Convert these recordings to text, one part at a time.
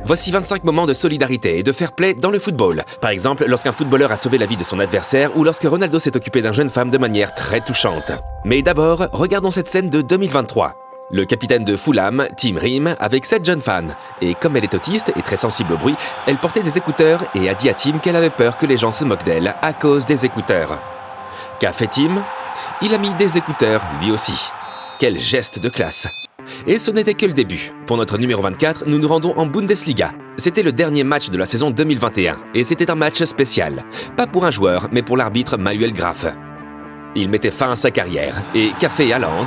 Voici 25 moments de solidarité et de fair play dans le football. Par exemple, lorsqu'un footballeur a sauvé la vie de son adversaire ou lorsque Ronaldo s'est occupé d'une jeune femme de manière très touchante. Mais d'abord, regardons cette scène de 2023. Le capitaine de Fulham, Tim Ream, avec 7 jeunes fans. Et comme elle est autiste et très sensible au bruit, elle portait des écouteurs et a dit à Tim qu'elle avait peur que les gens se moquent d'elle à cause des écouteurs. Qu'a fait Tim ? Il a mis des écouteurs, lui aussi. Quel geste de classe! Et ce n'était que le début. Pour notre numéro 24, nous nous rendons en Bundesliga. C'était le dernier match de la saison 2021, et c'était un match spécial. Pas pour un joueur, mais pour l'arbitre Manuel Graf. Il mettait fin à sa carrière, et qu'a fait Haaland ?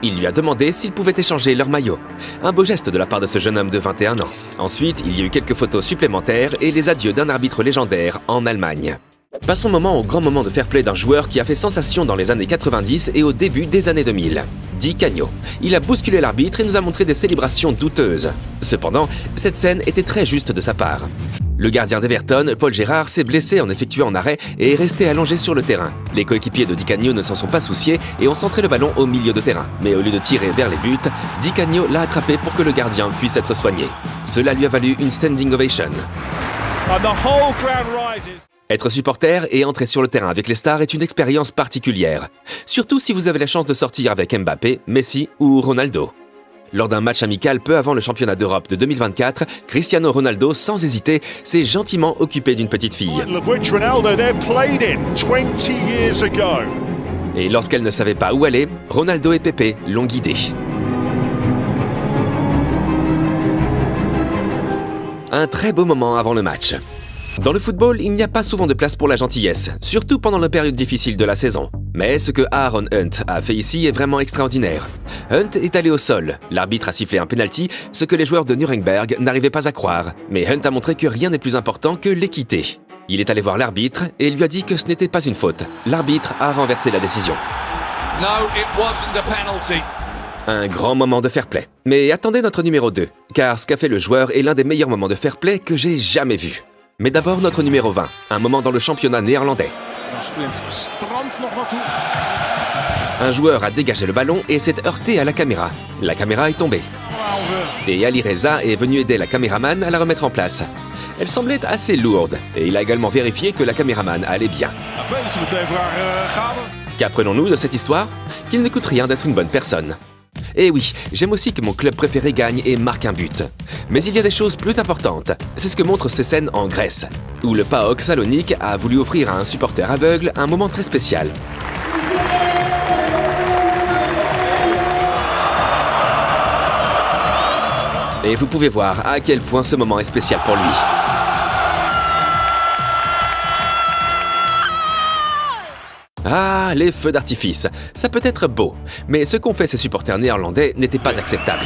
Il lui a demandé s'il pouvait échanger leur maillot. Un beau geste de la part de ce jeune homme de 21 ans. Ensuite, il y a eu quelques photos supplémentaires et les adieux d'un arbitre légendaire en Allemagne. Passons au grand moment de fair play d'un joueur qui a fait sensation dans les années 90 et au début des années 2000. Di Canio. Il a bousculé l'arbitre et nous a montré des célébrations douteuses. Cependant, cette scène était très juste de sa part. Le gardien d'Everton, Paul Gérard, s'est blessé en effectuant un arrêt et est resté allongé sur le terrain. Les coéquipiers de Di Canio ne s'en sont pas souciés et ont centré le ballon au milieu de terrain. Mais au lieu de tirer vers les buts, Di Canio l'a attrapé pour que le gardien puisse être soigné. Cela lui a valu une standing ovation. Être supporter et entrer sur le terrain avec les stars est une expérience particulière. Surtout si vous avez la chance de sortir avec Mbappé, Messi ou Ronaldo. Lors d'un match amical peu avant le championnat d'Europe de 2024, Cristiano Ronaldo, sans hésiter, s'est gentiment occupé d'une petite fille. Et lorsqu'elle ne savait pas où aller, Ronaldo et Pepe l'ont guidée. Un très beau moment avant le match. Dans le football, il n'y a pas souvent de place pour la gentillesse, surtout pendant la période difficile de la saison. Mais ce que Aaron Hunt a fait ici est vraiment extraordinaire. Hunt est allé au sol, l'arbitre a sifflé un penalty, ce que les joueurs de Nuremberg n'arrivaient pas à croire. Mais Hunt a montré que rien n'est plus important que l'équité. Il est allé voir l'arbitre et lui a dit que ce n'était pas une faute. L'arbitre a renversé la décision. No, it wasn't a penalty. Un grand moment de fair play. Mais attendez notre numéro 2, car ce qu'a fait le joueur est l'un des meilleurs moments de fair play que j'ai jamais vu. Mais d'abord notre numéro 20, un moment dans le championnat néerlandais. Un joueur a dégagé le ballon et s'est heurté à la caméra. La caméra est tombée. Et Ali Reza est venu aider la caméraman à la remettre en place. Elle semblait assez lourde et il a également vérifié que la caméraman allait bien. Qu'apprenons-nous de cette histoire ? Qu'il ne coûte rien d'être une bonne personne. Et oui, j'aime aussi que mon club préféré gagne et marque un but. Mais il y a des choses plus importantes. C'est ce que montrent ces scènes en Grèce, où le PAOK Salonique a voulu offrir à un supporter aveugle un moment très spécial. Et vous pouvez voir à quel point ce moment est spécial pour lui. Ah, les feux d'artifice. Ça peut être beau, mais ce qu'ont fait ces supporters néerlandais n'était pas acceptable.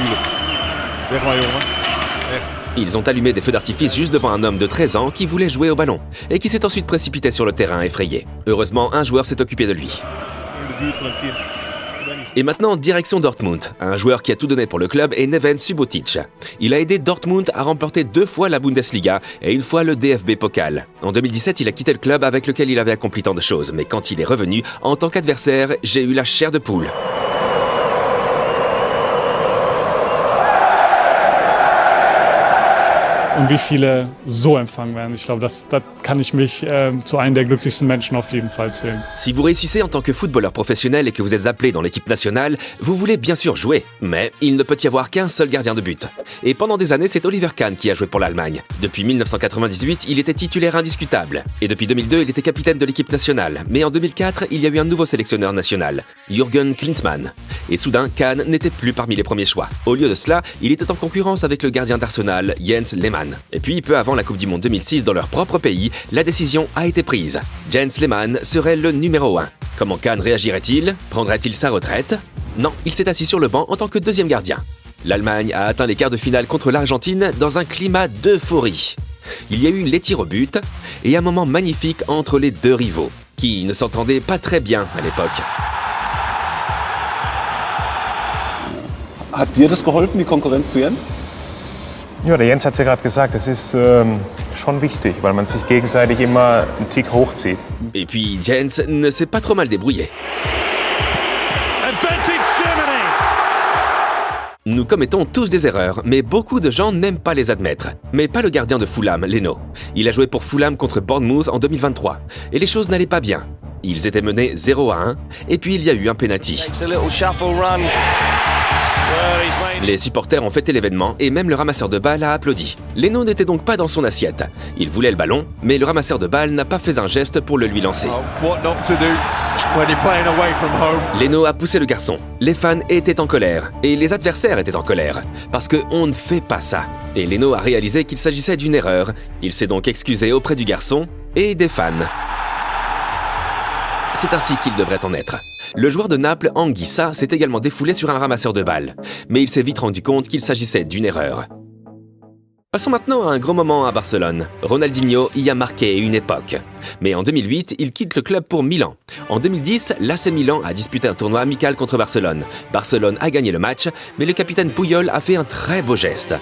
Ils ont allumé des feux d'artifice juste devant un homme de 13 ans qui voulait jouer au ballon et qui s'est ensuite précipité sur le terrain effrayé. Heureusement, un joueur s'est occupé de lui. Et maintenant, direction Dortmund. Un joueur qui a tout donné pour le club est Neven Subotic. Il a aidé Dortmund à remporter 2 fois la Bundesliga et une fois le DFB Pokal. En 2017, il a quitté le club avec lequel il avait accompli tant de choses. Mais quand il est revenu, en tant qu'adversaire, j'ai eu la chair de poule. Und wie viele so empfangen werden. Ich glaube, das kann ich mich zu einem der glücklichsten Menschen auf jeden Fall zählen. Si vous réussissez en tant que footballeur professionnel et que vous êtes appelé dans l'équipe nationale, vous voulez bien sûr jouer. Mais il ne peut y avoir qu'un seul gardien de but. Et pendant des années, c'est Oliver Kahn qui a joué pour l'Allemagne. Depuis 1998, il était titulaire indiscutable. Et depuis 2002, il était capitaine de l'équipe nationale. Mais en 2004, il y a eu un nouveau sélectionneur national, Jürgen Klinsmann. Et soudain, Kahn n'était plus parmi les premiers choix. Au lieu de cela, il était en concurrence avec le gardien d'Arsenal, Jens Lehmann. Et puis, peu avant la Coupe du Monde 2006 dans leur propre pays, la décision a été prise. Jens Lehmann serait le numéro 1. Comment Kahn réagirait-il ? Prendrait-il sa retraite ? Non, il s'est assis sur le banc en tant que deuxième gardien. L'Allemagne a atteint les quarts de finale contre l'Argentine dans un climat d'euphorie. Il y a eu les tirs au but et un moment magnifique entre les deux rivaux, qui ne s'entendaient pas très bien à l'époque. Hat dir das geholfen, die Konkurrenz zu Jens? Ja, der Jens hat es ja gerade gesagt, das ist schon wichtig, weil man sich gegenseitig immer einen Tick hochzieht. Et puis Jens ne s'est pas trop mal débrouillé. Nous commettons tous des erreurs, mais beaucoup de gens n'aiment pas les admettre. Mais pas le gardien de Fulham, Leno. Il a joué pour Fulham contre Bournemouth en 2023, et les choses n'allaient pas bien. Ils étaient menés 0-1, et puis il y a eu un penalty. Les supporters ont fêté l'événement et même le ramasseur de balles a applaudi. Leno n'était donc pas dans son assiette. Il voulait le ballon, mais le ramasseur de balles n'a pas fait un geste pour le lui lancer. Leno a poussé le garçon. Les fans étaient en colère et les adversaires étaient en colère parce qu'on ne fait pas ça. Et Leno a réalisé qu'il s'agissait d'une erreur. Il s'est donc excusé auprès du garçon et des fans. C'est ainsi qu'il devrait en être. Le joueur de Naples, Anguissa, s'est également défoulé sur un ramasseur de balles, mais il s'est vite rendu compte qu'il s'agissait d'une erreur. Passons maintenant à un gros moment à Barcelone. Ronaldinho y a marqué une époque. Mais en 2008, il quitte le club pour Milan. En 2010, l'AC Milan a disputé un tournoi amical contre Barcelone. Barcelone a gagné le match, mais le capitaine Puyol a fait un très beau geste.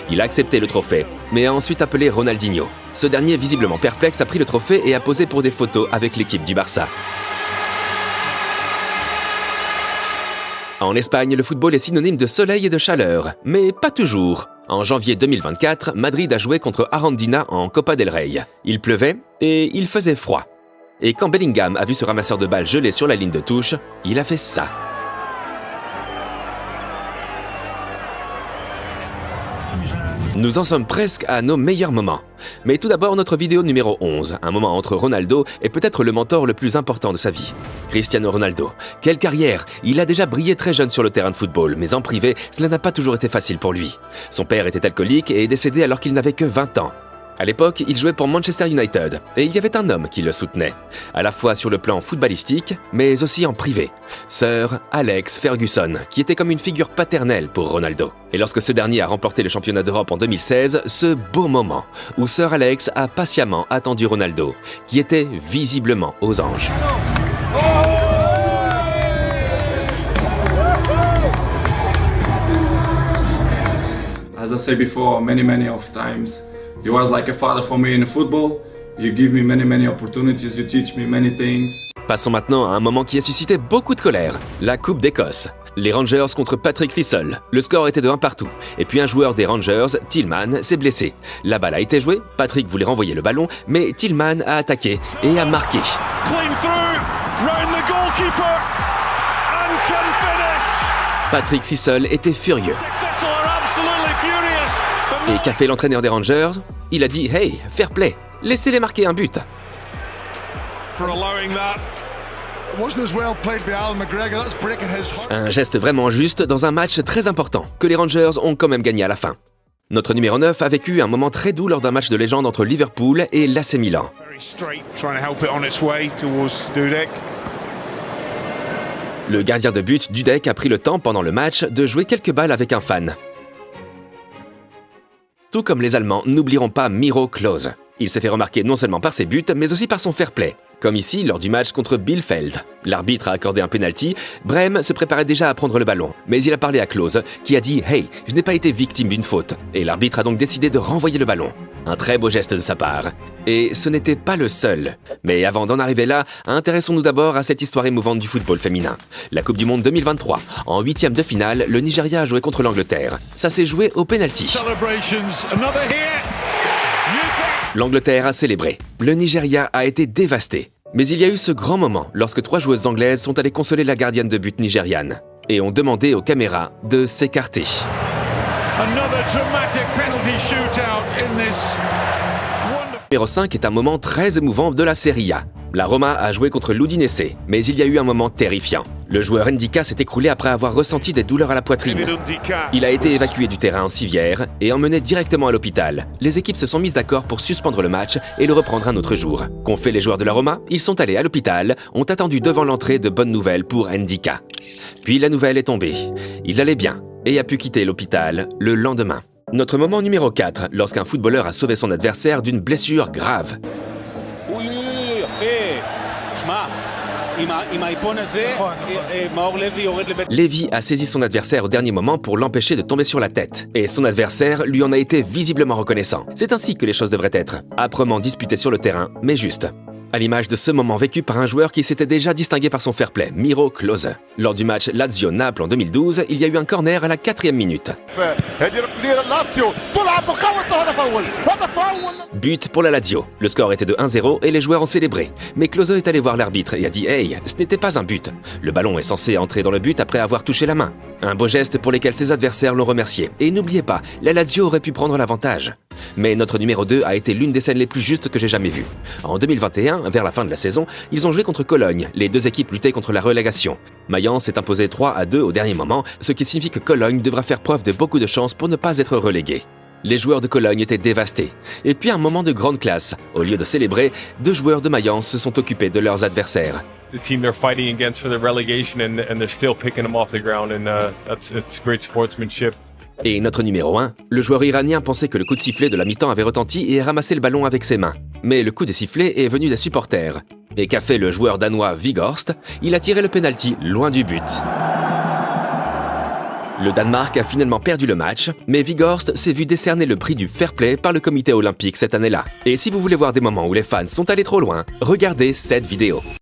Il a accepté le trophée, mais a ensuite appelé Ronaldinho. Ce dernier, visiblement perplexe, a pris le trophée et a posé pour des photos avec l'équipe du Barça. En Espagne, le football est synonyme de soleil et de chaleur, mais pas toujours. En janvier 2024, Madrid a joué contre Arandina en Copa del Rey. Il pleuvait et il faisait froid. Et quand Bellingham a vu ce ramasseur de balles gelé sur la ligne de touche, il a fait ça. Nous en sommes presque à nos meilleurs moments. Mais tout d'abord, notre vidéo numéro 11, un moment entre Ronaldo et peut-être le mentor le plus important de sa vie. Cristiano Ronaldo. Quelle carrière! Il a déjà brillé très jeune sur le terrain de football, mais en privé, cela n'a pas toujours été facile pour lui. Son père était alcoolique et est décédé alors qu'il n'avait que 20 ans. À l'époque, il jouait pour Manchester United et il y avait un homme qui le soutenait, à la fois sur le plan footballistique, mais aussi en privé. Sir Alex Ferguson, qui était comme une figure paternelle pour Ronaldo. Et lorsque ce dernier a remporté le championnat d'Europe en 2016, ce beau moment où Sir Alex a patiemment attendu Ronaldo, qui était visiblement aux anges. As I said before, many of times, he was like a father for me in football. You give me many opportunities, you teach me many things. Passons maintenant à un moment qui a suscité beaucoup de colère, la Coupe d'Écosse. Les Rangers contre Patrick Thistle. Le score était de 1 partout. Et puis un joueur des Rangers, Tillman, s'est blessé. La balle a été jouée, Patrick voulait renvoyer le ballon, mais Tillman a attaqué et a marqué. Patrick Thistle était furieux. Et qu'a fait l'entraîneur des Rangers? Il a dit « Hey, fair play, laissez-les marquer un but ». Un geste vraiment juste dans un match très important, que les Rangers ont quand même gagné à la fin. Notre numéro 9 a vécu un moment très doux lors d'un match de légende entre Liverpool et l'AC Milan. Le gardien de but, Dudek, a pris le temps pendant le match de jouer quelques balles avec un fan. Tout comme les Allemands, n'oublierons pas Miro Klose. Il s'est fait remarquer non seulement par ses buts, mais aussi par son fair play. Comme ici, lors du match contre Bielefeld. L'arbitre a accordé un penalty, Brême se préparait déjà à prendre le ballon. Mais il a parlé à Klose, qui a dit « Hey, je n'ai pas été victime d'une faute ». Et l'arbitre a donc décidé de renvoyer le ballon. Un très beau geste de sa part. Et ce n'était pas le seul. Mais avant d'en arriver là, intéressons-nous d'abord à cette histoire émouvante du football féminin. La Coupe du Monde 2023. En 8e de finale, le Nigeria a joué contre l'Angleterre. Ça s'est joué au penalty. L'Angleterre a célébré. Le Nigeria a été dévasté. Mais il y a eu ce grand moment lorsque 3 joueuses anglaises sont allées consoler la gardienne de but nigériane et ont demandé aux caméras de s'écarter. Numéro 5 est un moment très émouvant de la Serie A. La Roma a joué contre l'Udinese, mais il y a eu un moment terrifiant. Le joueur Ndika s'est écroulé après avoir ressenti des douleurs à la poitrine. Il a été évacué du terrain en civière et emmené directement à l'hôpital. Les équipes se sont mises d'accord pour suspendre le match et le reprendre un autre jour. Qu'ont fait les joueurs de la Roma? Ils sont allés à l'hôpital, ont attendu devant l'entrée de bonnes nouvelles pour Ndika. Puis la nouvelle est tombée. Il allait bien et a pu quitter l'hôpital le lendemain. Notre moment numéro 4, lorsqu'un footballeur a sauvé son adversaire d'une blessure grave. Lévy a saisi son adversaire au dernier moment pour l'empêcher de tomber sur la tête. Et son adversaire lui en a été visiblement reconnaissant. C'est ainsi que les choses devraient être. Âprement disputé sur le terrain, mais juste. à l'image de ce moment vécu par un joueur qui s'était déjà distingué par son fair play, Miro Klose. Lors du match Lazio-Naples en 2012, il y a eu un corner à la 4e minute. But pour la Lazio. Le score était de 1-0 et les joueurs ont célébré. Mais Klose est allé voir l'arbitre et a dit « Hey, ce n'était pas un but. Le ballon est censé entrer dans le but après avoir touché la main. » Un beau geste pour lequel ses adversaires l'ont remercié. Et n'oubliez pas, la Lazio aurait pu prendre l'avantage. Mais notre numéro 2 a été l'une des scènes les plus justes que j'ai jamais vues. En 2021, vers la fin de la saison, ils ont joué contre Cologne. Les deux équipes luttaient contre la relégation. Mayence s'est imposé 3-2 au dernier moment, ce qui signifie que Cologne devra faire preuve de beaucoup de chance pour ne pas être relégué. Les joueurs de Cologne étaient dévastés. Et puis un moment de grande classe. Au lieu de célébrer, 2 joueurs de Mayence se sont occupés de leurs adversaires. The team they're fighting against for the relegation and they're still picking them off the ground and it's great sportsmanship. Et notre numéro 1, le joueur iranien pensait que le coup de sifflet de la mi-temps avait retenti et a ramassé le ballon avec ses mains. Mais le coup de sifflet est venu des supporters. Et qu'a fait le joueur danois Weghorst? Il a tiré le penalty loin du but. Le Danemark a finalement perdu le match, mais Weghorst s'est vu décerner le prix du fair play par le comité olympique cette année-là. Et si vous voulez voir des moments où les fans sont allés trop loin, regardez cette vidéo.